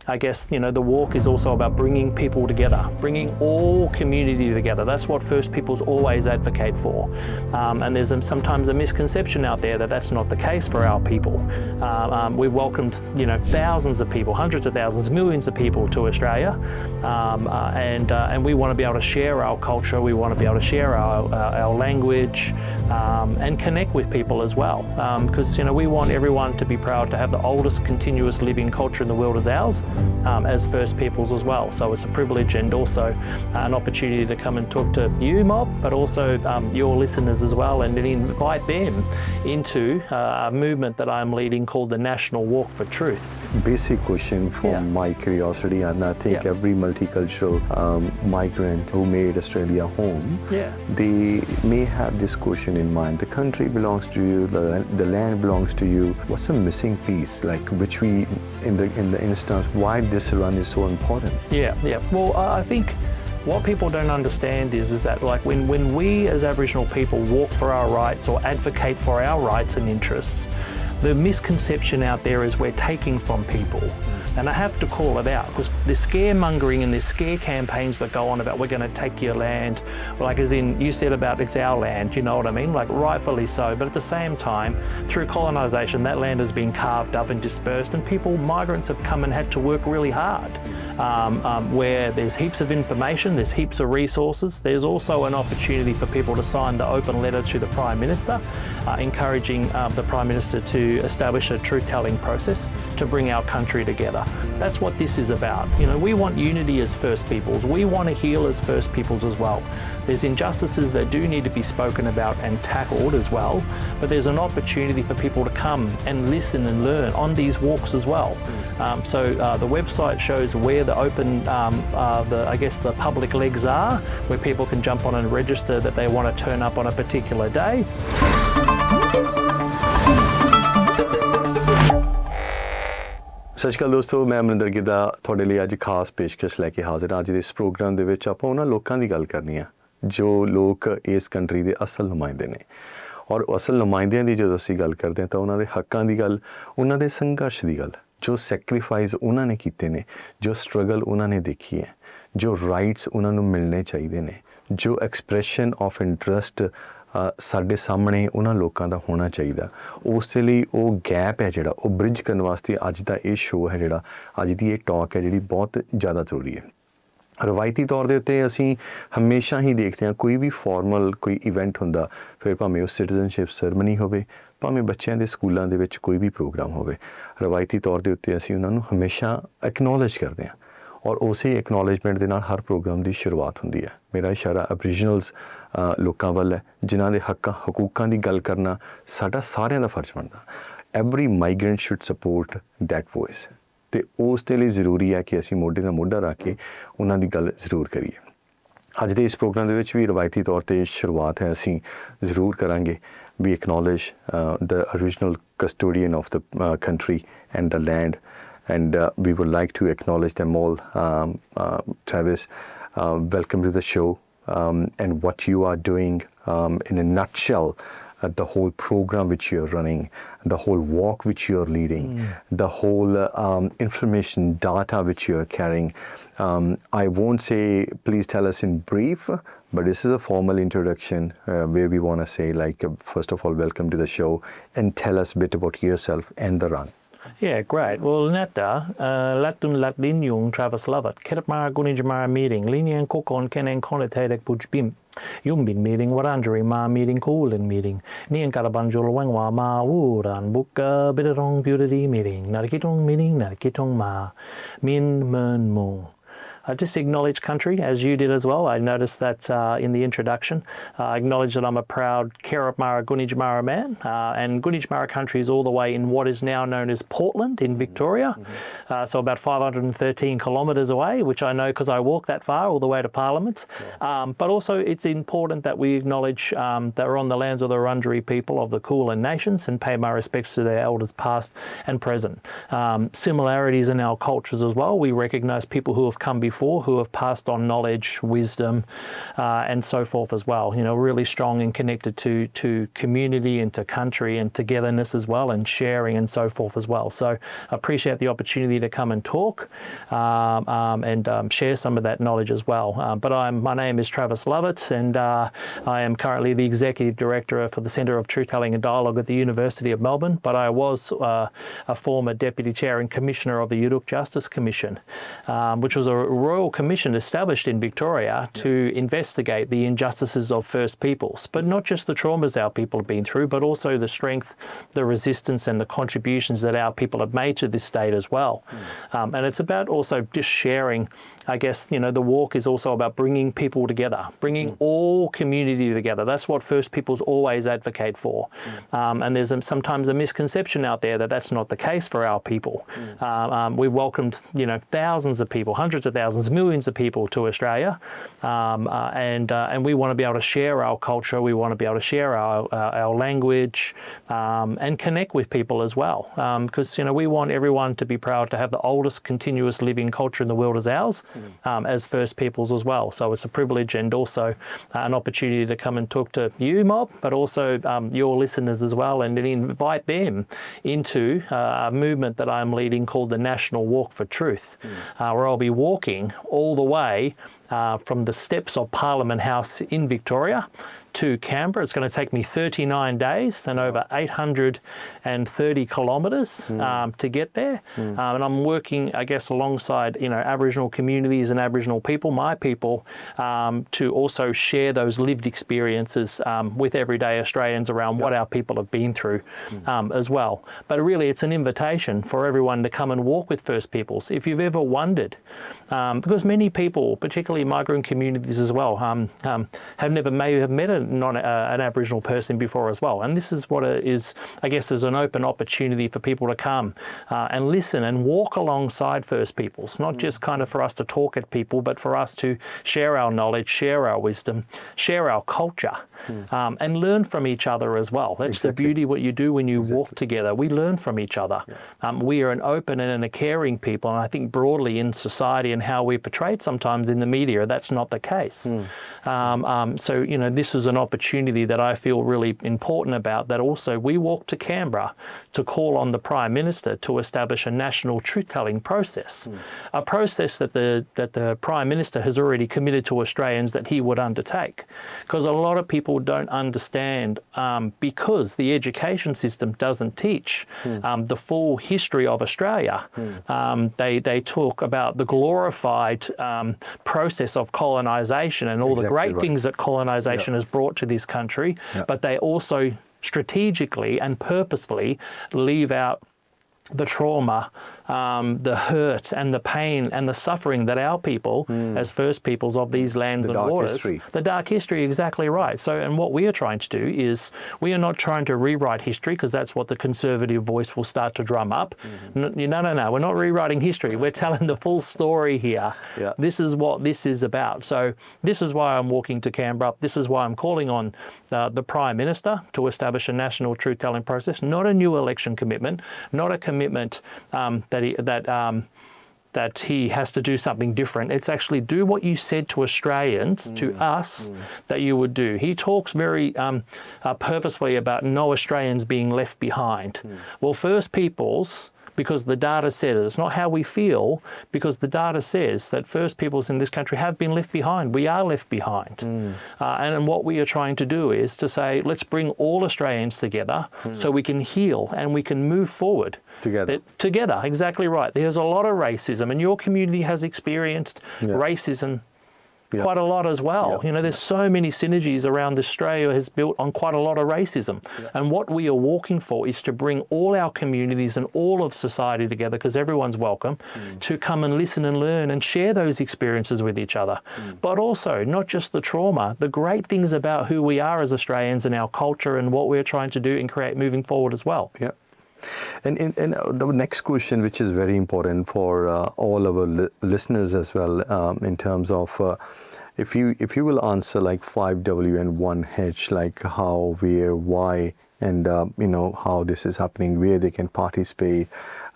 I guess, you know, the walk is also about bringing people together, bringing all community together. That's what First Peoples always advocate for. And there's sometimes a misconception out there that that's not the case for our people. We've welcomed, you know, thousands of people, hundreds of thousands, millions of people to Australia. And we want to be able to share our culture. We want to be able to share our language and connect with people as well. Because, you know, we want everyone to be proud to have the oldest continuous living culture in the world as ours, as First Peoples as well. So it's a privilege and also an opportunity to come and talk to you, Mob, but also your listeners as well, and then invite them into a movement that I'm leading called the National Walk for Truth. Basic question from my curiosity, and I think every multicultural migrant who made Australia home, they may have this question in mind. The country belongs to you, the land belongs to you. What's the missing piece, like which we, in the instance, why this run is so important? Well, I think what people don't understand is that, like, when we as Aboriginal people walk for our rights or advocate for our rights and interests, the misconception out there is we're taking from people. And I have to call it out, because there's scaremongering and there's scare campaigns that go on about we're going to take your land, like as in you said about it's our land, you know what I mean? Like rightfully so, but at the same time, through colonisation, that land has been carved up and dispersed, and migrants have come and had to work really hard. Where there's heaps of information, there's heaps of resources. There's also an opportunity for people to sign the open letter to the Prime Minister, encouraging the Prime Minister to establish a truth-telling process to bring our country together. That's what this is about. You know, we want unity as First Peoples. We want to heal as First Peoples as well. There's injustices that do need to be spoken about and tackled as well, but there's an opportunity for people to come and listen and learn on these walks as well. So the website shows where the open, the public legs are, where people can jump on and register that they want to turn up on a particular day. ਸਤਿ ਸ਼੍ਰੀ ਅਕਾਲ ਦੋਸਤੋ, ਮੈਂ ਅਮਰਿੰਦਰ ਗਿੱਧਾ ਤੁਹਾਡੇ ਲਈ ਅੱਜ ਖਾਸ ਪੇਸ਼ਕਸ਼ ਲੈ ਕੇ ਹਾਜ਼ਰ ਹਾਂ। ਅੱਜ ਦੇ ਇਸ ਪ੍ਰੋਗਰਾਮ ਦੇ ਵਿੱਚ ਆਪਾਂ ਉਹਨਾਂ ਲੋਕਾਂ ਦੀ ਗੱਲ ਕਰਨੀ ਆ ਜੋ ਲੋਕ ਇਸ ਕੰਟਰੀ ਦੇ ਅਸਲ ਨੁਮਾਇੰਦੇ ਨੇ। ਔਰ ਅਸਲ ਨੁਮਾਇੰਦਿਆਂ ਦੀ ਜਦੋਂ ਅਸੀਂ ਗੱਲ ਕਰਦੇ ਹਾਂ ਤਾਂ ਉਹਨਾਂ ਦੇ ਹੱਕਾਂ ਦੀ ਗੱਲ, ਉਹਨਾਂ ਦੇ ਸੰਘਰਸ਼ ਦੀ ਗੱਲ, ਜੋ ਸੈਕਰੀਫਾਈਸ ਉਹਨਾਂ ਨੇ ਕੀਤੇ ਨੇ, ਜੋ ਸਟਰਗਲ ਉਹਨਾਂ ਨੇ ਦੇਖੀ ਹੈ, ਜੋ ਰਾਈਟਸ ਉਹਨਾਂ ਨੂੰ ਮਿਲਣੇ ਚਾਹੀਦੇ ਨੇ, ਜੋ ਐਕਸਪ੍ਰੈਸ਼ਨ ਆਫ ਇੰਟਰਸਟ ਸਾਡੇ ਸਾਹਮਣੇ ਉਹਨਾਂ ਲੋਕਾਂ ਦਾ ਹੋਣਾ ਚਾਹੀਦਾ। ਉਸ ਦੇ ਲਈ ਉਹ ਗੈਪ ਹੈ ਜਿਹੜਾ ਉਹ ਬ੍ਰਿਜ ਕਰਨ ਵਾਸਤੇ ਅੱਜ ਦਾ ਇਹ ਸ਼ੋਅ ਹੈ, ਜਿਹੜਾ ਅੱਜ ਦੀ ਇਹ ਟਾਕ ਹੈ ਜਿਹੜੀ ਬਹੁਤ ਜ਼ਿਆਦਾ ਜ਼ਰੂਰੀ ਹੈ। ਰਵਾਇਤੀ ਤੌਰ ਦੇ ਉੱਤੇ ਅਸੀਂ ਹਮੇਸ਼ਾ ਹੀ ਦੇਖਦੇ ਹਾਂ ਕੋਈ ਵੀ ਫਾਰਮਲ ਕੋਈ ਇਵੈਂਟ ਹੁੰਦਾ, ਫਿਰ ਭਾਵੇਂ ਉਹ ਸਿਟੀਜ਼ਨਸ਼ਿਪ ਸੈਰਮਨੀ ਹੋਵੇ, ਭਾਵੇਂ ਬੱਚਿਆਂ ਦੇ ਸਕੂਲਾਂ ਦੇ ਵਿੱਚ ਕੋਈ ਵੀ ਪ੍ਰੋਗਰਾਮ ਹੋਵੇ, ਰਵਾਇਤੀ ਤੌਰ ਦੇ ਉੱਤੇ ਅਸੀਂ ਉਹਨਾਂ ਨੂੰ ਹਮੇਸ਼ਾ ਐਕਨੋਲੇਜ ਕਰਦੇ ਹਾਂ ਔਰ ਉਸੇ ਐਕਨੋਲੇਜਮੈਂਟ ਦੇ ਨਾਲ ਹਰ ਪ੍ਰੋਗਰਾਮ ਦੀ ਸ਼ੁਰੂਆਤ ਹੁੰਦੀ ਹੈ। ਮੇਰਾ ਇਸ਼ਾਰਾ ਐਬਰੀਜਨਲਸ ਲੋਕਾਂ ਵੱਲ ਹੈ ਜਿਨ੍ਹਾਂ ਦੇ ਹਕੂਕਾਂ ਦੀ ਗੱਲ ਕਰਨਾ ਸਾਡਾ ਸਾਰਿਆਂ ਦਾ ਫਰਜ਼ ਬਣਦਾ। Every migrant should support that voice, ਅਤੇ ਉਸ ਦੇ ਲਈ ਜ਼ਰੂਰੀ ਹੈ ਕਿ ਅਸੀਂ ਮੋਢੇ ਨਾਲ ਮੋਢਾ ਰੱਖ ਕੇ ਉਹਨਾਂ ਦੀ ਗੱਲ ਜ਼ਰੂਰ ਕਰੀਏ। ਅੱਜ ਦੇ ਇਸ ਪ੍ਰੋਗਰਾਮ ਦੇ ਵਿੱਚ ਵੀ ਰਵਾਇਤੀ ਤੌਰ 'ਤੇ ਸ਼ੁਰੂਆਤ ਹੈ ਅਸੀਂ ਜ਼ਰੂਰ ਕਰਾਂਗੇ। We acknowledge the original custodian of the country and the land, and we would like to acknowledge them all. Travis, welcome to the show, and what you are doing in a nutshell, the whole program which you're running, the whole walk which you're leading, the whole information data which you're carrying. I won't say please tell us in brief, but this is a formal introduction where we want to say, like, first of all, welcome to the show, and tell us a bit about yourself and the run. Yeah, great. Well, nata latun latin yung Travis Lovett. Kerapmara gunijamara meeting. Linian kokon kenen konetedek bujbim. Yumbin meeting, warandri ma meeting, coolin meeting. Nian karabanjul wangwa ma wuran buka bidarong beauty meeting. Narakitong meeting, narakitong ma. Min men mo. I just acknowledge country, as you did as well. I noticed that in the introduction. I acknowledge that I'm a proud Kerapmara Gunijamara man, and Gunijamara country is all the way in what is now known as Portland in Victoria, so about 513 kilometres away, which I know because I walked that far all the way to Parliament. But also it's important that we acknowledge that we're on the lands of the Wurundjeri people of the Kulin nations and pay my respects to their elders past and present. Similarities in our cultures as well. We recognise people who have come before before, who have passed on knowledge, wisdom, and so forth as well. You know, really strong and connected to community and to country and togetherness as well, and sharing and so forth as well. So I appreciate the opportunity to come and talk and share some of that knowledge as well. My name is Travis Lovett, and I am currently the Executive Director for the Centre of Truth-Telling and Dialogue at the University of Melbourne, but I was a former Deputy Chair and Commissioner of the 𝐷𝐸𝐷 Justice Commission, which was a royal commission established in Victoria to investigate the injustices of First Peoples, but not just the traumas our people have been through, but also the strength, the resistance and the contributions that our people have made to this state as well. And it's about also just sharing. I guess, you know, the walk is also about bringing people together, bringing all community together. That's what First Peoples always advocate for. And there's sometimes a misconception out there that that's not the case for our people. We've welcomed, you know, thousands of people, hundreds of thousands, millions of people to Australia. And we want to be able to share our culture. We want to be able to share our language and connect with people as well. Because, you know, we want everyone to be proud to have the oldest continuous living culture in the world as ours. As First Peoples as well. So it's a privilege and also an opportunity to come and talk to you, Mob, but also your listeners as well, and invite them into a movement that I'm leading called the National Walk for Truth, where I'll be walking all the way from the steps of Parliament House in Victoria to Canberra. It's going to take me 39 days and over 830 kilometres to get there. And I'm working, I guess, alongside, you know, Aboriginal communities and Aboriginal people, my people, to also share those lived experiences with everyday Australians around what our people have been through as well. But really, it's an invitation for everyone to come and walk with First Peoples. If you've ever wondered, because many people, particularly migrant communities as well, may have met an Aboriginal person before as well. And this is what it is, I guess, is an open opportunity for people to come and listen and walk alongside First Peoples, not just kind of for us to talk at people, but for us to share our knowledge, share our wisdom, share our culture, and learn from each other as well. That's the beauty what you do when you walk together. We learn from each other. We are an open and a caring people, and I think broadly in society and how we're portrayed sometimes in the media, that's not the case. So, you know, this is an opportunity that I feel really important about, that also we walk to Canberra to call on the Prime Minister to establish a national truth-telling process, a process that the Prime Minister has already committed to Australians that he would undertake. Because a lot of people don't understand, because the education system doesn't teach the full history of Australia. They talk about the glorified process of colonisation and all the great things that colonisation has brought to this country, but they also strategically and purposefully leave out the trauma, the hurt and the pain and the suffering that our people, as First Peoples of these lands and waters, the dark history, exactly right. So, and what we are trying to do is, we are not trying to rewrite history, because that's what the conservative voice will start to drum up. No, we're not rewriting history. We're telling the full story here. This is what this is about. So this is why I'm walking to Canberra. This is why I'm calling on the Prime Minister to establish a national truth-telling process, not a new election commitment, not a commitment that he has to do something different. It's actually do what you said to Australians, to us, that you would do. He talks very purposefully about no Australians being left behind. Well, First Peoples, because the data says, it's not how we feel, because the data says that First Peoples in this country have been left behind. We are left behind. And what we are trying to do is to say, let's bring all Australians together so we can heal and we can move forward. Together, exactly right. There's a lot of racism, and your community has experienced racism quite a lot as well. You know, there's so many synergies around Australia has built on quite a lot of racism. And what we are walking for is to bring all our communities and all of society together, because everyone's welcome, to come and listen and learn and share those experiences with each other. But also, not just the trauma, the great things about who we are as Australians and our culture and what we're trying to do and create moving forward as well. And the next question, which is very important for all our listeners as well, in terms of if you will answer like 5W and 1H, like how, where, why, and you know, how this is happening, where they can participate,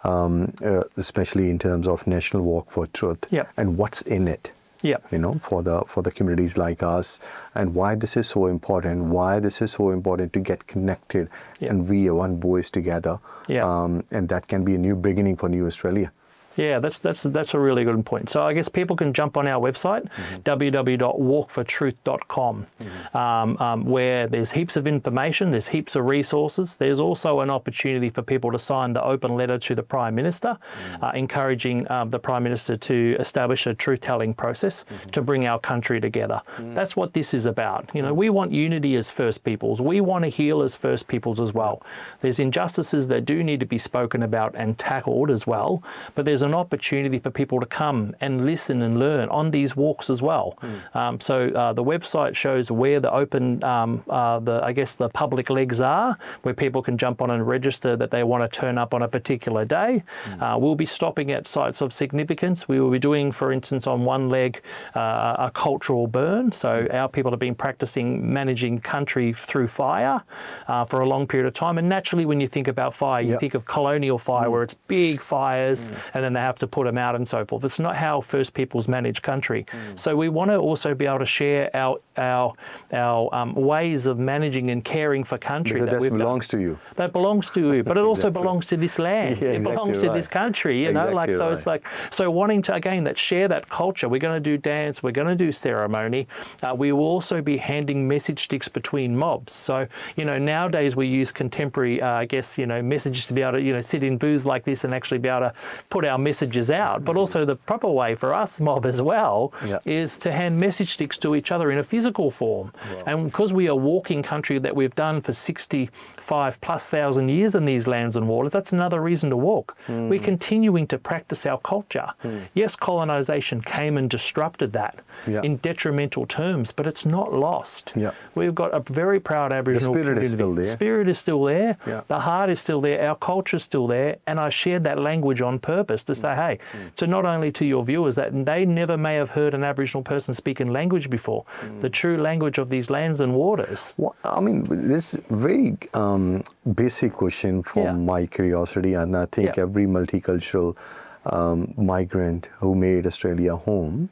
especially in terms of National Walk for Truth, and what's in it. For the communities like us, and why this is so important, to get connected and be one voice together, and that can be a new beginning for New Australia. Yeah, that's a really good point. So I guess people can jump on our website, www.walkfortruth.com, where there's heaps of information, there's heaps of resources. There's also an opportunity for people to sign the open letter to the Prime Minister, encouraging the Prime Minister to establish a truth-telling process to bring our country together. That's what this is about. We want unity as First Peoples. We want to heal as First Peoples as well. There's injustices that do need to be spoken about and tackled as well, but there's an opportunity for people to come and listen and learn on these walks as well. So the website shows where the open, the public legs are, where people can jump on and register that they want to turn up on a particular day. We'll be stopping at sites of significance. We will be doing, for instance, on one leg, a cultural burn. So our people have been practicing managing country through fire for a long period of time. And naturally, when you think about fire, you think of colonial fire, where it's big fires, and then they have to put them out and so forth. It's not how First Peoples manage country. So we want to also be able to share our ways of managing and caring for country. Because that belongs to you. That belongs to you, but it also belongs to this land. It belongs to this country, It's like, so wanting to, again, share that culture. We're going to do dance, we're going to do ceremony. We will also be handing message sticks between mobs. So, nowadays we use contemporary, messages to be able to, sit in booths like this and actually be able to put our messages out. But also the proper way for us mob as well is to hand message sticks to each other in a physical form. And because we are walking country that we've done for 65,000+ years in these lands and waters, that's another reason to walk. We're continuing to practice our culture. Yes, colonisation came and disrupted that in detrimental terms, but it's not lost. We've got a very proud Aboriginal community. Is still there. Spirit is still there. The heart is still there. Our culture is still there. And I shared that language on purpose to say, hey, to not only to your viewers that they never may have heard an Aboriginal person speak in language before, the true language of these lands and waters. Well, I mean, this very basic question from my curiosity, and I think every multicultural migrant who made Australia home,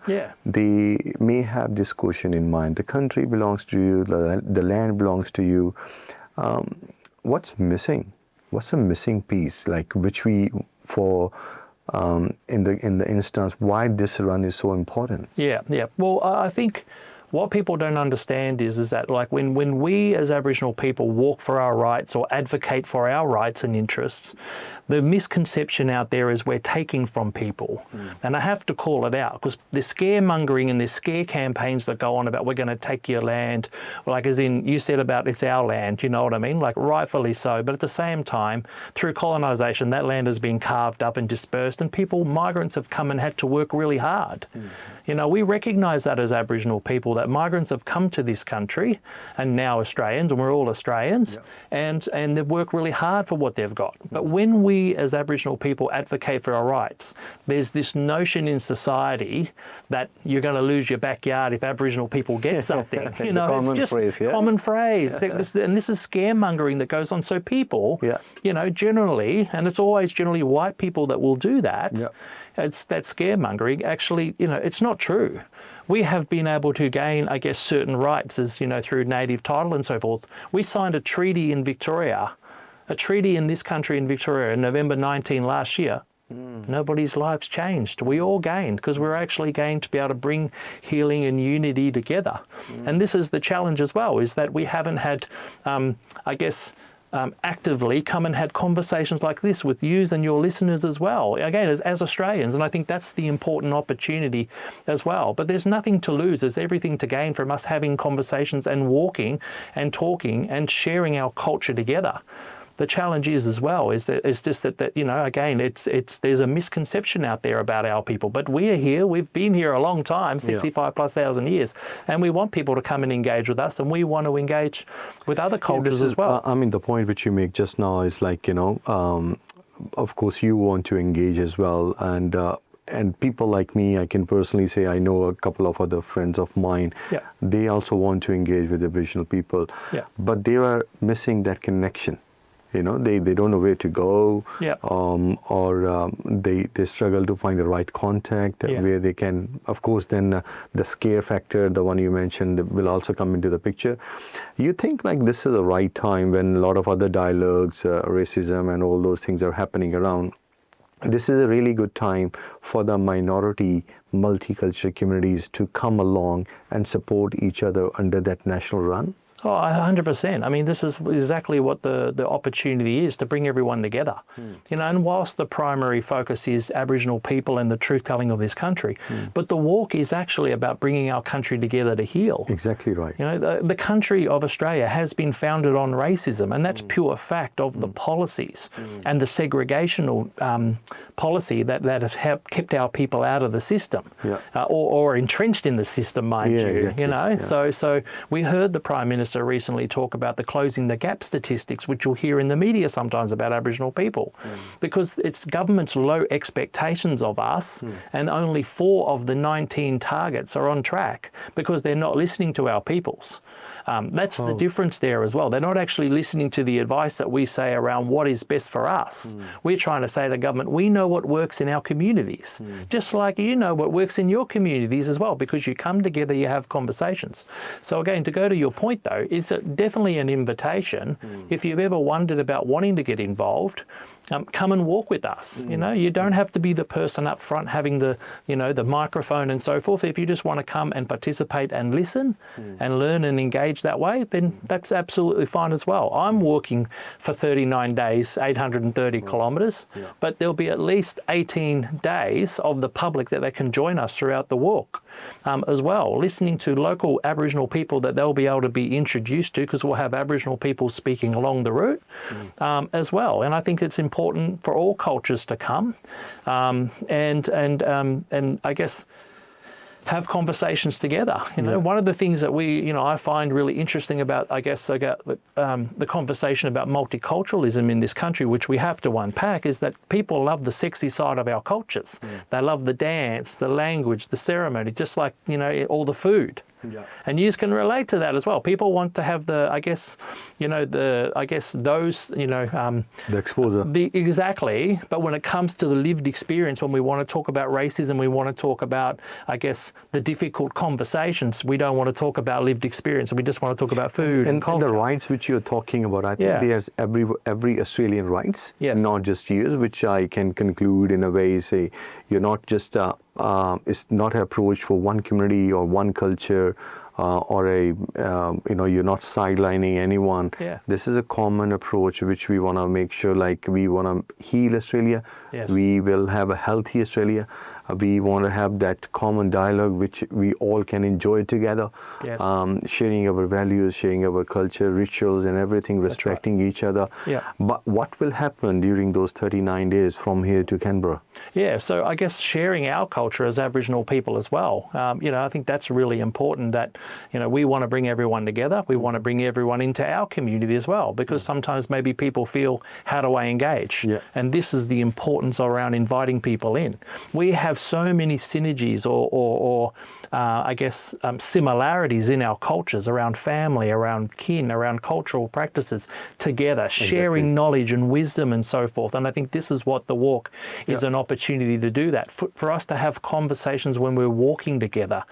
they may have this question in mind. The country belongs to you, the land belongs to you. What's missing? What's the missing piece, which we, in the instance, why this run is so important? Well, I think what people don't understand is that when we as Aboriginal people walk for our rights or advocate for our rights and interests, the misconception out there is we're taking from people. And I have to call it out, because there's scaremongering and there's scare campaigns that go on about we're going to take your land, as in you said about it's our land, you know what I mean? Rightfully so. But at the same time, through colonisation, that land has been carved up and dispersed, and migrants have come and had to work really hard. We recognise that as Aboriginal people, that migrants have come to this country, and now Australians, and we're all Australians, and they've worked really hard for what they've got. But when we as Aboriginal people advocate for our rights, there's this notion in society that you're going to lose your backyard if Aboriginal people get something. Common it's just phrase, common phrase. And this is scaremongering that goes on. So people, generally, and it's always generally white people that will do that. It's that scaremongering. Actually, it's not true. We have been able to gain, certain rights as, through native title and so forth. We signed a treaty in Victoria, a treaty in this country in Victoria in November 19 last year. Nobody's lives changed. We all gained, because we're actually gained to be able to bring healing and unity together. And this is the challenge as well, is that we haven't had, actively come and had conversations like this with yous and your listeners as well, again, as Australians. And I think that's the important opportunity as well. But there's nothing to lose. There's everything to gain from us having conversations and walking and talking and sharing our culture together. The challenge is as well is just that again, there's a misconception out there about our people. But we are here. We've been here a long time, 65,000+ years, and we want people to come and engage with us, and we want to engage with other cultures as well. The point which you make just now is of course you want to engage as well, and people like me, I can personally say I know a couple of other friends of mine. They also want to engage with Aboriginal people, but they are missing that connection. You know, they don't know where to go, Yep. or they struggle to find the right contact where they can. Of course, then the scare factor, the one you mentioned, will also come into the picture. You think like this is the right time when a lot of other dialogues, racism and all those things are happening around. This is a really good time for the minority multicultural communities to come along and support each other under that national run? Oh, 100%. I mean, this is exactly what the opportunity is, to bring everyone together. You know, and whilst the primary focus is Aboriginal people and the truth-telling of this country, but the walk is actually about bringing our country together to heal. Exactly right. You know, the country of Australia has been founded on racism, and that's pure fact of the policies and the segregational policy that have kept our people out of the system, or entrenched in the system, mind you. Exactly. You know, so we heard the Prime Minister recently talk about the closing the gap statistics, which you'll hear in the media sometimes about Aboriginal people, because it's government's low expectations of us, and only 4 of the 19 targets are on track because they're not listening to our peoples. That's the difference there as well. They're not actually listening to the advice that we say around what is best for us. We're trying to say to the government, we know what works in our communities, just like you know what works in your communities as well, because you come together, you have conversations. So again, to go to your point though, it's definitely an invitation. If you've ever wondered about wanting to get involved, come and walk with us. You know, you don't have to be the person up front having the, you know, the microphone and so forth. If you just want to come and participate and listen and learn and engage that way, then that's absolutely fine as well. I'm walking for 39 days, 830 kilometres, but there'll be at least 18 days of the public that they can join us throughout the walk as well, listening to local Aboriginal people that they'll be able to be introduced to, because we'll have Aboriginal people speaking along the route as well. And I think it's important for all cultures to come and I guess have conversations together. You know, one of the things that I find really interesting about, the conversation about multiculturalism in this country, which we have to unpack, is that people love the sexy side of our cultures. They love the dance, the language, the ceremony, just like, you know, all the food. And you can relate to that as well. People want to have the exposure. Exactly. But when it comes to the lived experience, when we want to talk about racism, we want to talk about, the difficult conversations. We don't want to talk about lived experience. We just want to talk about food and culture. The rights which you're talking about, I think there's every Australian rights, not just yours, which I can conclude in a way, say, you're not just it's not an approach for one community or one culture, or you're not sidelining anyone. This is a common approach which we want to make sure, like, we want to heal Australia. We will have a healthy Australia. We want to have that common dialogue which we all can enjoy together, sharing our values, sharing our culture, rituals and everything, respecting each other. But what will happen during those 39 days from here to Canberra? So I guess sharing our culture as Aboriginal people as well. I think that's really important, that, we want to bring everyone together. We want to bring everyone into our community as well, because sometimes maybe people feel, how do I engage? And this is the importance around inviting people in. We have so many synergies or similarities in our cultures around family, around kin, around cultural practices together, sharing knowledge and wisdom and so forth. And I think this is what the walk is, an opportunity to do that, for us to have conversations when we're walking together.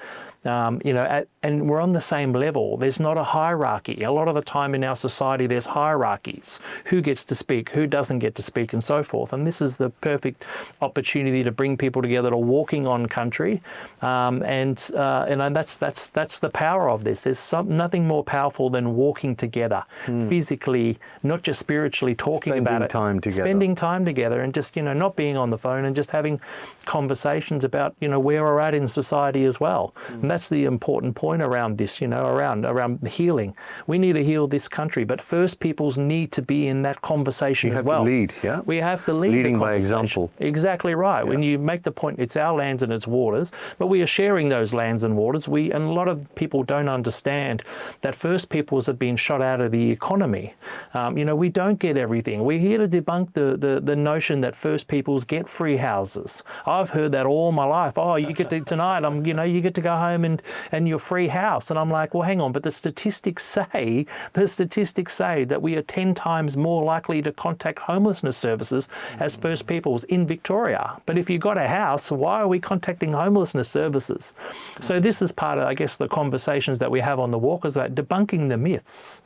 And we're on the same level. There's not a hierarchy. A lot of the time in our society, there's hierarchies. Who gets to speak, who doesn't get to speak, and so forth. And this is the perfect opportunity to bring people together to walking on country. And that's the power of this. There's nothing more powerful than walking together, physically, not just spiritually, talking about it. Spending time together and just, not being on the phone and just having conversations about, where we're at in society as well. And that's the important point around this, around healing. We need to heal this country, but First Peoples need to be in that conversation as well. We have to lead, We have to lead. Leading by example. Exactly right. When you make the point, it's our lands and its waters, but we are sharing those lands and waters. And a lot of people don't understand that First Peoples have been shot out of the economy. We don't get everything. We're here to debunk the notion that First Peoples get free houses. I've heard that all my life. Oh, you get to, tonight, you get to go home home and your free house. And I'm like, well, hang on, but the statistics say that we are 10 times more likely to contact homelessness services as First Peoples in Victoria. But if you've got a house, why are we contacting homelessness services? So this is part of, I guess, the conversations that we have on the walk, is about debunking the myths.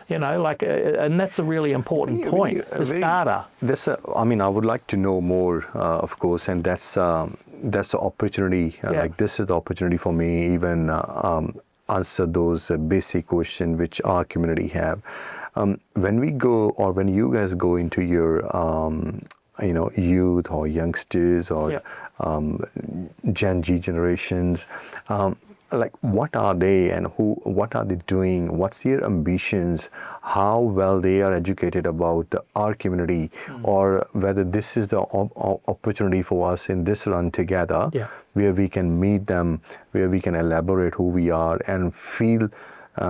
You know, like, and that's a really important point. This data. I mean, I would like to know more, of course, and that's the opportunity. Like, this is the opportunity for me, even answer those basic questions which our community have. When we go, or when you guys go into your, youth or youngsters or Gen Z generations, like, what are they and what are they doing? What's their ambitions? How well they are educated about our community, or whether this is the opportunity for us in this run together, where we can meet them, where we can elaborate who we are and feel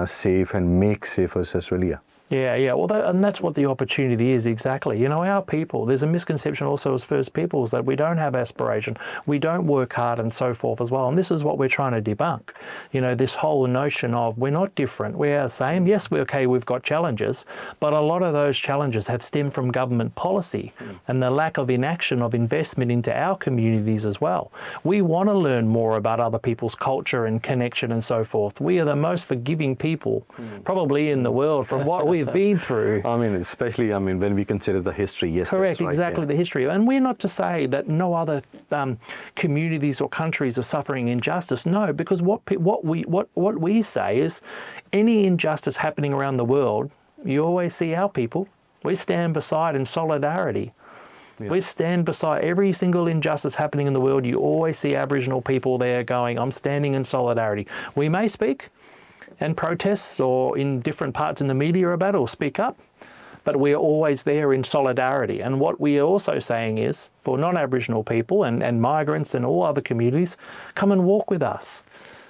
safe and make safer Australia. Yeah. Well, and that's what the opportunity is, exactly. You know, our people, there's a misconception also as First Peoples that we don't have aspiration, we don't work hard and so forth as well. And this is what we're trying to debunk. You know, this whole notion of we're not different, we're the same. Yes, we've got challenges, but a lot of those challenges have stemmed from government policy and the lack of inaction of investment into our communities as well. We want to learn more about other people's culture and connection and so forth. We are the most forgiving people probably in the world from what we've been through. I mean, especially, when we consider the history, yes. Correct, right, exactly, the history. And we're not to say that no other communities or countries are suffering injustice. No, because what we say is any injustice happening around the world, you always see our people. We stand beside in solidarity. Yeah. We stand beside every single injustice happening in the world. You always see Aboriginal people there going, I'm standing in solidarity. We may speak and protests or in different parts in the media about it or speak up, but we're always there in solidarity. And what we are also saying is, for non-Aboriginal people and migrants and all other communities, come and walk with us.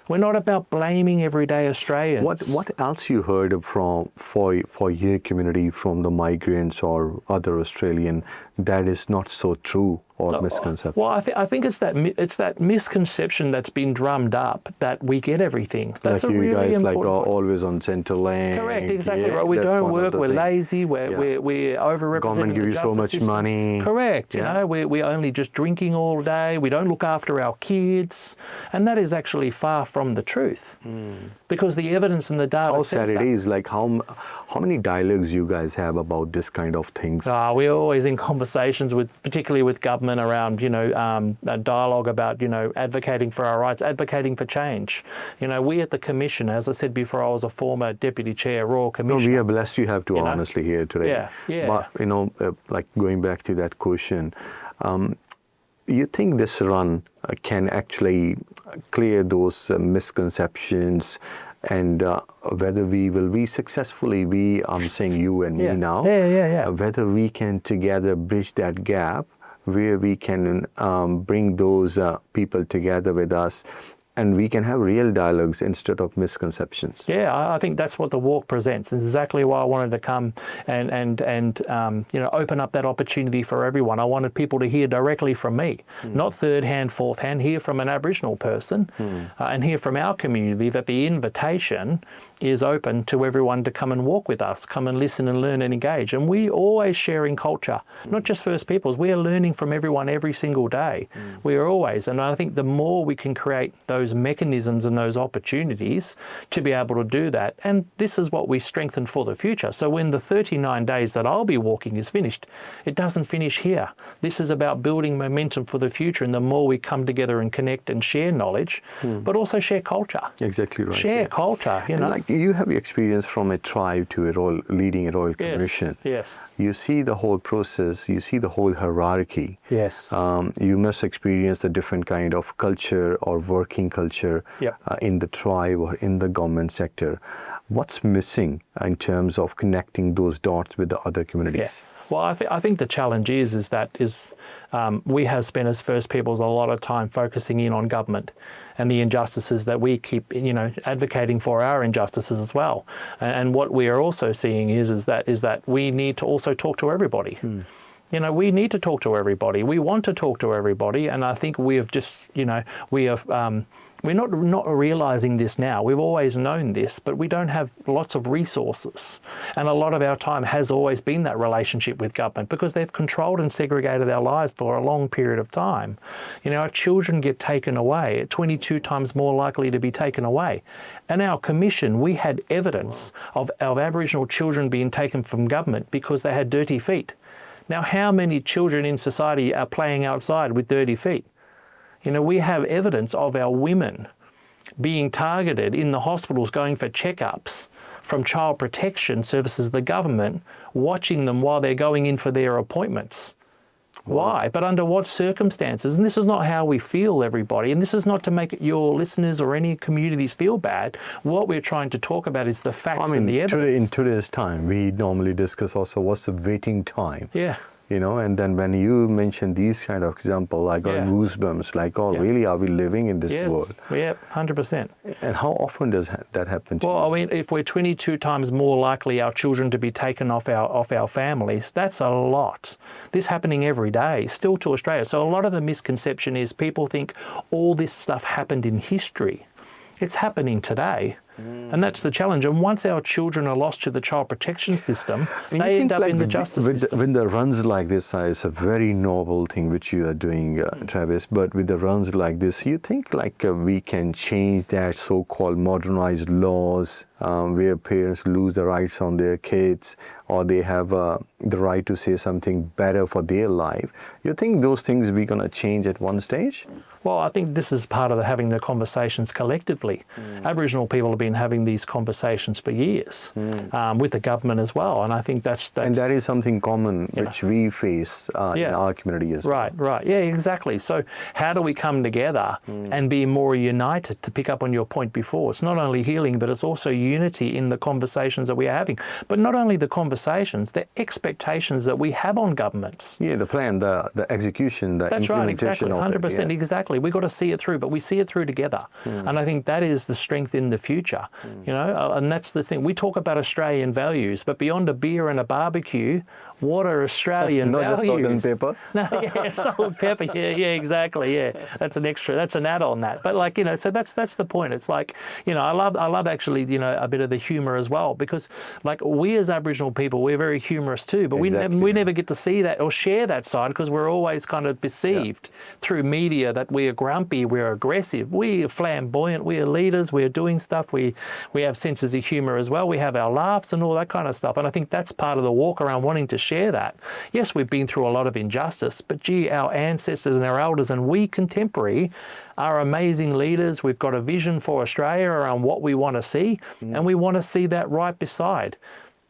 We're not about blaming everyday Australians. What else you heard for your community from the migrants or other Australian that is not so true or misconception? Well, I think it's that misconception that's been drummed up that we get everything. That's like a really guys important are always on Centrelink. Correct, exactly right. We don't work. We're lazy. We're overrepresented. Government give you so much system. money. Correct. You know, we're only just drinking all day. We don't look after our kids, and that is actually far from the truth. Because the evidence and the data. How sad it is. Like how many dialogues you guys have about this kind of things? We're always in conversations particularly with government around, a dialogue about, advocating for our rights, advocating for change. We at the Commission, as I said before, I was a former Deputy Chair, Royal Commissioner. No, we are blessed you have to honestly here today. Yeah. But, like going back to that question, you think this run can actually clear those misconceptions and whether we will be successfully, I'm saying you and me now, whether we can together bridge that gap where we can bring those people together with us and we can have real dialogues instead of misconceptions. Yeah, I think that's what the walk presents. It's exactly why I wanted to come and open up that opportunity for everyone. I wanted people to hear directly from me, not third hand, fourth hand, hear from an Aboriginal person and hear from our community that the invitation is open to everyone to come and walk with us, come and listen and learn and engage. And we always sharing culture, not just First Peoples. We are learning from everyone every single day. We are always, and I think the more we can create those mechanisms and those opportunities to be able to do that, and this is what we strengthen for the future. So when the 39 days that I'll be walking is finished, it doesn't finish here. This is about building momentum for the future, and the more we come together and connect and share knowledge, but also share culture. Exactly right. Share culture, You have experience from a tribe to leading a royal commission. Yes. You see the whole process, you see the whole hierarchy. Yes. You must experience the different kind of culture or working culture in the tribe or in the government sector. What's missing in terms of connecting those dots with the other communities? Yeah. Well, I think the challenge is we have spent as First Peoples a lot of time focusing in on government and the injustices that we keep, advocating for our injustices as well. And what we are also seeing is that we need to also talk to everybody. You know, we need to talk to everybody. We want to talk to everybody, and I think we have just, you know, we're not realising this now. We've always known this, but we don't have lots of resources. And a lot of our time has always been that relationship with government because they've controlled and segregated our lives for a long period of time. You know, our children get taken away, 22 times more likely to be taken away. And our commission, we had evidence of Aboriginal children being taken from government because they had dirty feet. Now, how many children in society are playing outside with dirty feet? You know, we have evidence of our women being targeted in the hospitals going for checkups from Child Protection Services, the government, watching them while they're going in for their appointments. Why? But under what circumstances? And this is not how we feel, everybody. And this is not to make your listeners or any communities feel bad. What we're trying to talk about is the facts and the evidence. In today's time, we normally discuss also what's the waiting time. Yeah. You know, and then when you mention these kind of example, I got goosebumps, like, oh, really, are we living in this world? Yeah, 100%. And how often does that happen to you? Well, I mean, if we're 22 times more likely our children to be taken off our families, that's a lot. This happening every day, still to Australia. So a lot of the misconception is people think all this stuff happened in history. It's happening today. And that's the challenge. And once our children are lost to the child protection system, they end up in the justice system. When the runs like this, it's a very noble thing which you are doing, Travis. But with the runs like this, you think like we can change that so-called modernized laws where parents lose the rights on their kids, or they have the right to say something better for their life. You think those things we're going to change at one stage? Well, I think this is part of having the conversations collectively. Aboriginal people have been having these conversations for years with the government as well, and I think that's and that is something common which we face in our community as well. Right. Yeah, exactly. So how do we come together and be more united? To pick up on your point before, it's not only healing, but it's also unity in the conversations that we are having. But not only the conversations, the expectations that we have on governments. Yeah, the plan, the execution, the implementation of it. 100%, exactly. We've got to see it through, but we see it through together. And I think that is the strength in the future, you know, and that's the thing. We talk about Australian values, but beyond a beer and a barbecue, what are Australian values? Not just salt and pepper. No, salt and pepper, yeah, exactly, yeah. That's an extra, that's an add-on that. But like, you know, so that's the point. It's like, you know, I love actually, you know, a bit of the humour as well, because like we as Aboriginal people, we're very humorous too, but we never get to see that or share that side because we're always kind of perceived through media that we are grumpy, we're aggressive, we are flamboyant, we are leaders, we're doing stuff, we have senses of humour as well, we have our laughs and all that kind of stuff. And I think that's part of the walk around wanting to share that. Yes, we've been through a lot of injustice, but gee, our ancestors and our elders and we contemporary are amazing leaders. We've got a vision for Australia around what we want to see, and we want to see that right beside.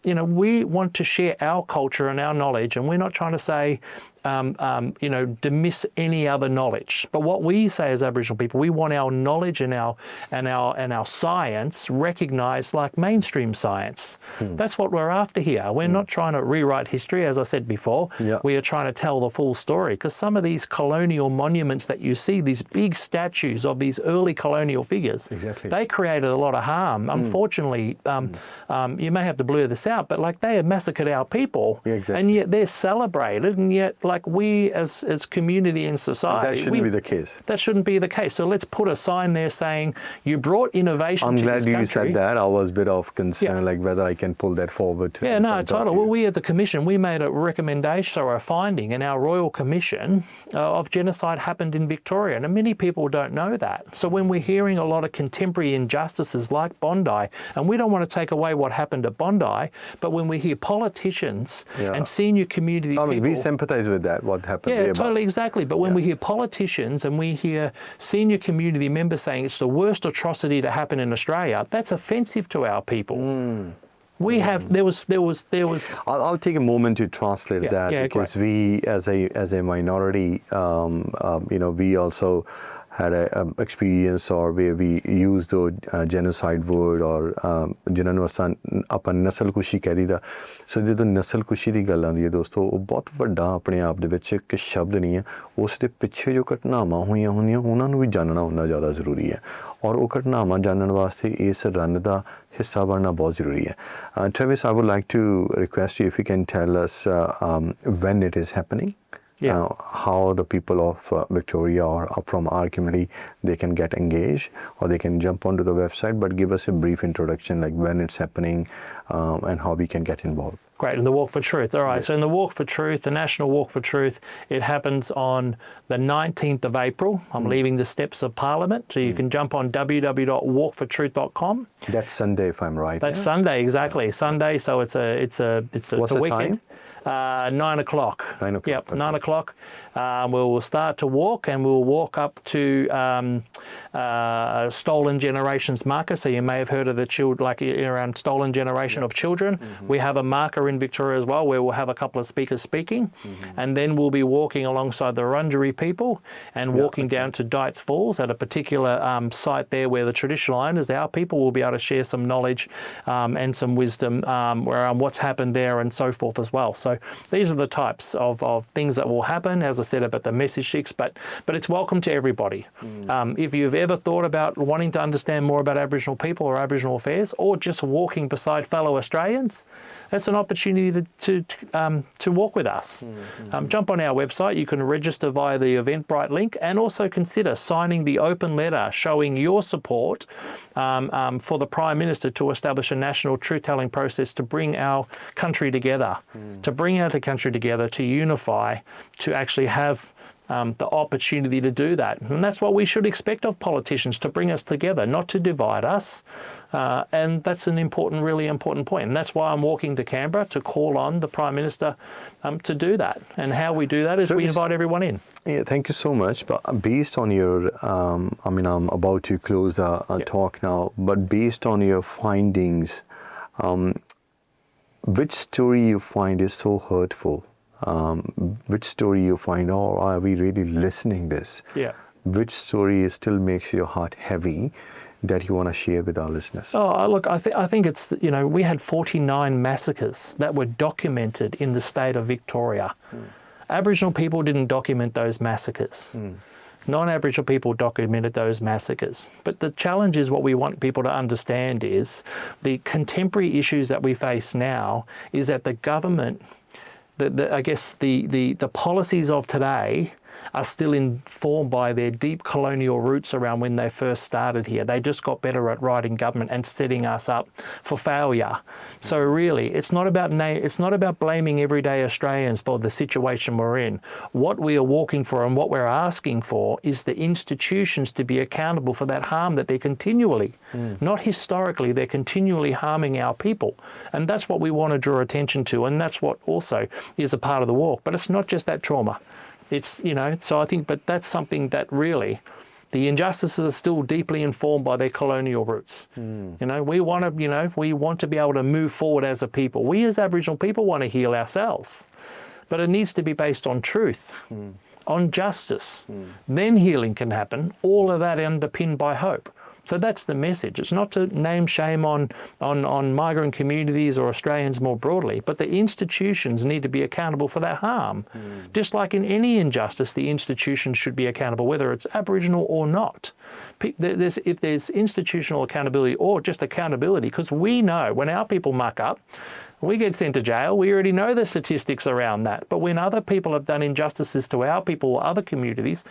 You know, we want to share our culture and our knowledge, and we're not trying to say, you know, dismiss any other knowledge. But what we say as Aboriginal people, we want our knowledge and our science recognised like mainstream science. That's what we're after here. We're not trying to rewrite history, as I said before. We are trying to tell the full story, because some of these colonial monuments that you see, these big statues of these early colonial figures, they created a lot of harm. Unfortunately, you may have to blur this out, but like they have massacred our people, and yet they're celebrated, and yet like we as community and society, that shouldn't be the case. That shouldn't be the case. So let's put a sign there saying you brought innovation to this country. I'm glad you said that. I was a bit of concern, like whether I can pull that forward. Totally. Well, we at the Commission, we made a recommendation or a finding in our Royal Commission of genocide happened in Victoria, and many people don't know that. So when we're hearing a lot of contemporary injustices like Bondi, and we don't want to take away what happened at Bondi, but when we hear politicians and senior community people, we sympathise with that, what happened there. Totally, exactly. But when we hear politicians and we hear senior community members saying it's the worst atrocity to happen in Australia, that's offensive to our people. We have, there was. I'll take a moment to translate that, because we, as a minority, you know, we also had a experience or where we use the genocide word or ਜਿਨ੍ਹਾਂ ਨੂੰ ਆਪਾਂ ਨਸਲਕੁਸ਼ੀ ਕਹਿ ਦਈਦਾ ਸੋ ਜਦੋਂ ਨਸਲਕੁਸ਼ੀ ਦੀ ਗੱਲ ਆਉਂਦੀ ਹੈ ਦੋਸਤੋ ਉਹ ਬਹੁਤ ਵੱਡਾ ਆਪਣੇ ਆਪ ਦੇ ਵਿੱਚ ਇੱਕ ਸ਼ਬਦ ਨਹੀਂ ਹੈ ਉਸ ਦੇ ਪਿੱਛੇ ਜੋ ਘਟਨਾਵਾਂ ਹੋਈਆਂ ਹੁੰਦੀਆਂ ਉਹਨਾਂ ਨੂੰ ਵੀ ਜਾਣਨਾ ਉਨਾ ਜ਼ਿਆਦਾ ਜ਼ਰੂਰੀ ਹੈ ਔਰ ਉਹ ਘਟਨਾਵਾਂ ਜਾਣਨ ਵਾਸਤੇ ਇਸ ਰਨ ਦਾ ਹਿੱਸਾ ਬਣਨਾ ਬਹੁਤ ਜ਼ਰੂਰੀ ਹੈ Travis, I would like to request you if you can tell us when it is happening. Yeah. How the people of Victoria or from our community, they can get engaged or they can jump onto the website, but give us a brief introduction like when it's happening and how we can get involved. Great, and the Walk for Truth. All right, yes. So in the Walk for Truth, the National Walk for Truth, it happens on the 19th of April. I'm leaving the steps of Parliament, so you can jump on www.walkfortruth.com. That's Sunday, if I'm right. That's Sunday, exactly. Sunday, so it's a What's the weekend. Time? 9 o'clock. 9 o'clock. Yep, 9 o'clock. We will start to walk and we'll walk up to Stolen Generations marker. So you may have heard of the children, like around Stolen Generation of Children. We have a marker in Victoria as well where we'll have a couple of speakers speaking. And then we'll be walking alongside the Wurundjeri people and walking down to Dights Falls at a particular site there where the traditional owners, our people, will be able to share some knowledge and some wisdom around what's happened there and so forth as well. So these are the types of things that will happen, as I said about the message sticks, but it's welcome to everybody. If you've ever thought about wanting to understand more about Aboriginal people or Aboriginal affairs, or just walking beside fellow Australians, that's an opportunity to walk with us. Jump on our website. You can register via the Eventbrite link and also consider signing the open letter showing your support for the Prime Minister to establish a national truth-telling process to bring our country together, to unify, to actually have the opportunity to do that. And that's what we should expect of politicians, to bring us together, not to divide us. And that's an really important point. And that's why I'm walking to Canberra, to call on the Prime Minister to do that. And how we do that is we invite everyone in. Yeah, thank you so much. But based on your, I'm about to close the talk now, but based on your findings, which story you find is so hurtful? Which story you find, oh, are we really listening this? Yeah. Which story still makes your heart heavy that you want to share with our listeners? Oh, look, I think it's, we had 49 massacres that were documented in the state of Victoria. Aboriginal people didn't document those massacres. Non-Aboriginal people documented those massacres. But the challenge is, what we want people to understand is the contemporary issues that we face now is that the government, I guess the policies of today are still informed by their deep colonial roots around when they first started here. They just got better at writing government and setting us up for failure. So really, it's not about blaming everyday Australians for the situation we're in. What we are walking for and what we're asking for is the institutions to be accountable for that harm that they're continually, not historically, they're continually harming our people. And that's what we want to draw attention to. And that's what also is a part of the walk. But it's not just that trauma. It's, so I think, but that's something that really, the injustices are still deeply informed by their colonial roots. We want to be able to move forward as a people. We as Aboriginal people want to heal ourselves, but it needs to be based on truth, on justice. Then healing can happen. All of that underpinned by hope. So that's the message. It's not to name shame on migrant communities or Australians more broadly, but the institutions need to be accountable for that harm. Just like in any injustice, the institutions should be accountable, whether it's Aboriginal or not. If there's institutional accountability or just accountability, because we know when our people muck up, we get sent to jail. We already know the statistics around that. But when other people have done injustices to our people or other communities,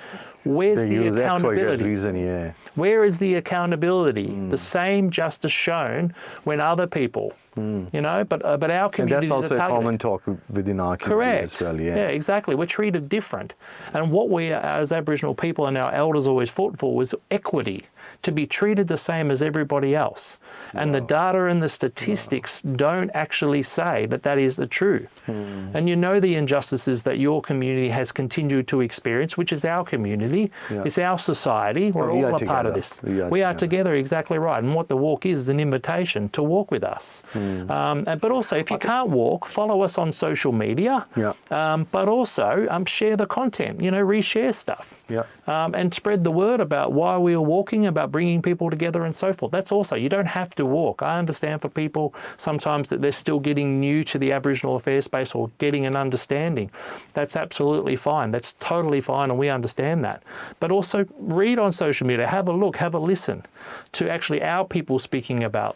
where's the accountability? Reason, yeah. Where is the accountability? The same justice shown when other people, but our communities are targeted. And that's also a common talk within our community as well, yeah. Yeah, exactly. We're treated different. And what we as Aboriginal people and our elders always fought for was equity, to be treated the same as everybody else. And the data and the statistics don't actually say that is the truth. And the injustices that your community has continued to experience, which is our community, it's our society. We're all a part of this. We are together, exactly right. And what the walk is an invitation to walk with us. But also, if you can't walk, follow us on social media. But also, share the content. Reshare stuff. And spread the word about why we are walking, about bringing people together, and so forth. That's also, you don't have to walk. I understand for people sometimes that they're still getting new to the Aboriginal affairs space or getting an understanding. That's absolutely fine. That's totally fine, and we understand that. But also, read on social media, have a look, have a listen to actually our people speaking about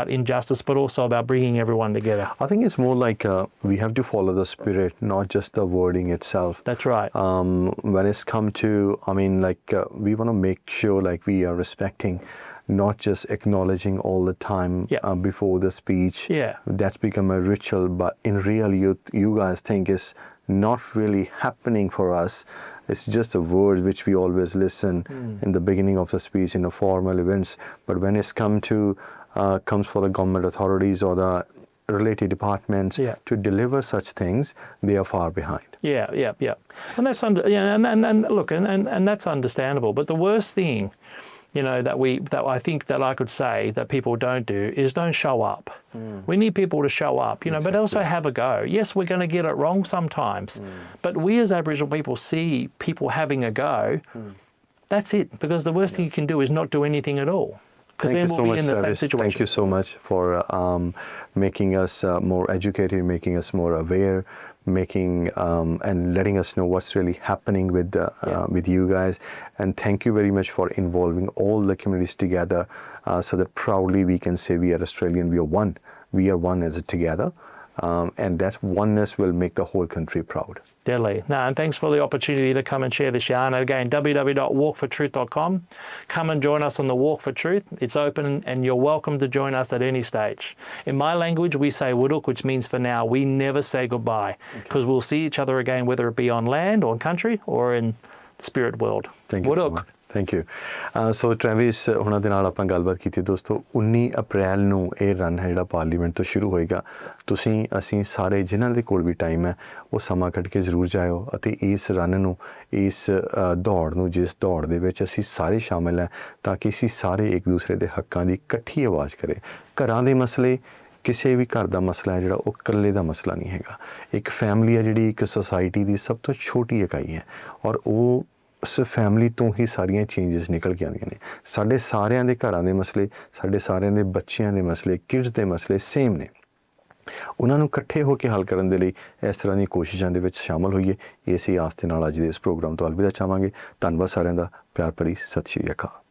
injustice, but also about bringing everyone together. I think it's more like we have to follow the spirit, not just the wording itself. That's right. When it's come to, we want to make sure we are respecting, not just acknowledging all the time before the speech. That's become a ritual, but in real you guys think is not really happening for us. It's just a word which we always listen in the beginning of the speech in the formal events. But when it's comes for the government authorities or the related departments to deliver such things, they are far behind. And that's and that's understandable. But the worst thing, that I think that I could say that people don't do is don't show up. We need people to show up, but also have a go. Yes, we're going to get it wrong sometimes, but we as Aboriginal people see people having a go. That's it, because the worst thing you can do is not do anything at all. Because then we'll be in the same situation. Thank you so much for making us more educated, making us more aware, making and letting us know what's really happening with you guys. And thank you very much for involving all the communities together, so that proudly we can say we are Australian, we are one. We are one as a together. And that oneness will make the whole country proud. Deadly. No, and thanks for the opportunity to come and share this yarn. And again, www.walkfortruth.com. Come and join us on the Walk for Truth. It's open and you're welcome to join us at any stage. In my language, we say wuruk, which means for now. We never say goodbye, because we'll see each other again, whether it be on land or in country or in the spirit world. Thank you so much. Thank you so Travis ਉਹਨਾਂ ਦੇ ਨਾਲ ਆਪਾਂ ਗੱਲਬਾਤ ਕੀਤੀ ਦੋਸਤੋ 19 ਅਪ੍ਰੈਲ ਨੂੰ ਇਹ run ਹੈ ਜਿਹੜਾ ਪਾਰਲੀਮੈਂਟ ਤੋਂ ਸ਼ੁਰੂ ਹੋਏਗਾ ਅਸੀਂ ਸਾਰੇ ਜਿਨ੍ਹਾਂ ਦੇ ਕੋਲ ਵੀ ਟਾਈਮ ਹੈ ਉਹ ਸਮਾਂ ਕੱਢ ਕੇ ਜ਼ਰੂਰ ਜਾਇਓ ਅਤੇ ਇਸ ਰਨ ਨੂੰ ਇਸ ਦੌੜ ਨੂੰ ਜਿਸ ਦੌੜ ਦੇ ਵਿੱਚ ਅਸੀਂ ਸਾਰੇ ਸ਼ਾਮਿਲ ਹੈ ਤਾਂ ਕਿ ਅਸੀਂ ਸਾਰੇ ਇੱਕ ਦੂਸਰੇ ਦੇ ਹੱਕਾਂ ਦੀ ਇਕੱਠੀ ਆਵਾਜ਼ ਕਰੇ ਘਰਾਂ ਦੇ ਮਸਲੇ ਕਿਸੇ ਵੀ ਘਰ ਦਾ ਮਸਲਾ ਹੈ ਜਿਹੜਾ ਉਹ ਇਕੱਲੇ ਦਾ ਮਸਲਾ ਨਹੀਂ ਹੈਗਾ ਇੱਕ ਫੈਮਿਲੀ ਹੈ ਜਿਹੜੀ ਇੱਕ ਸੁਸਾਇਟੀ ਦੀ ਸਭ ਤੋਂ ਛੋਟੀ ਇਕਾਈ ਹੈ ਔਰ ਉਹ ਉਸ ਫੈਮਿਲੀ ਤੋਂ ਹੀ ਸਾਰੀਆਂ ਚੇਂਜਸ ਨਿਕਲ ਕੇ ਆਉਂਦੀਆਂ ਨੇ ਸਾਡੇ ਸਾਰਿਆਂ ਦੇ ਘਰਾਂ ਦੇ ਮਸਲੇ ਸਾਡੇ ਸਾਰਿਆਂ ਦੇ ਬੱਚਿਆਂ ਦੇ ਮਸਲੇ ਕਿਡਸ ਦੇ ਮਸਲੇ ਸੇਮ ਨੇ ਉਹਨਾਂ ਨੂੰ ਇਕੱਠੇ ਹੋ ਕੇ ਹੱਲ ਕਰਨ ਦੇ ਲਈ ਇਸ ਤਰ੍ਹਾਂ ਦੀਆਂ ਕੋਸ਼ਿਸ਼ਾਂ ਦੇ ਵਿੱਚ ਸ਼ਾਮਲ ਹੋਈਏ ਇਸੇ ਆਸ ਦੇ ਨਾਲ ਅੱਜ ਦੇ ਇਸ ਪ੍ਰੋਗਰਾਮ ਤੋਂ ਅਲਵਿਦਾ ਚਾਹਾਂਗੇ ਧੰਨਵਾਦ ਸਾਰਿਆਂ ਦਾ ਪਿਆਰ ਭਰੀ ਸਤਿ ਸ਼੍ਰੀ ਅਕਾਲ